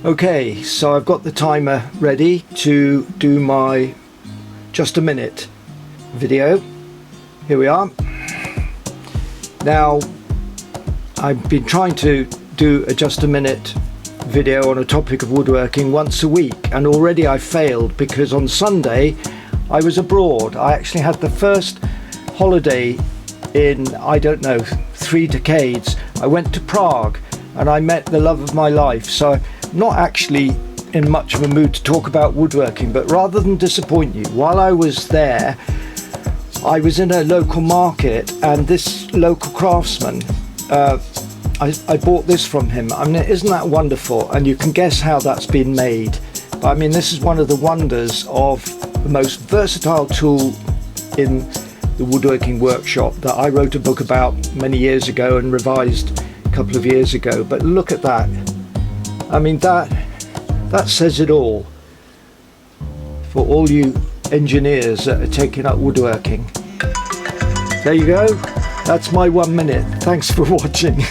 Okay, so I've got the timer ready to do my just a minute video. Here we are. Now, I've been trying to do a just a minute video on a topic of woodworking once a week, and already I failed because on Sunday I was abroad. I actually had the first holiday in, I don't know, 3 decades. I went to Prague and I met the love of my life. So I'm not actually in much of a mood to talk about woodworking, but rather than disappoint you, while I was there, I was in a local market, and this local craftsman, I bought this from him. I mean, isn't that wonderful? And you can guess how that's been made. But I mean, this is one of the wonders of the most versatile tool in the woodworking workshop that I wrote a book about many years ago and revised a couple of years ago. But look at that. I mean, that says it all for all you engineers that are taking up woodworking. There you go. That's my 1 minute. Thanks for watching.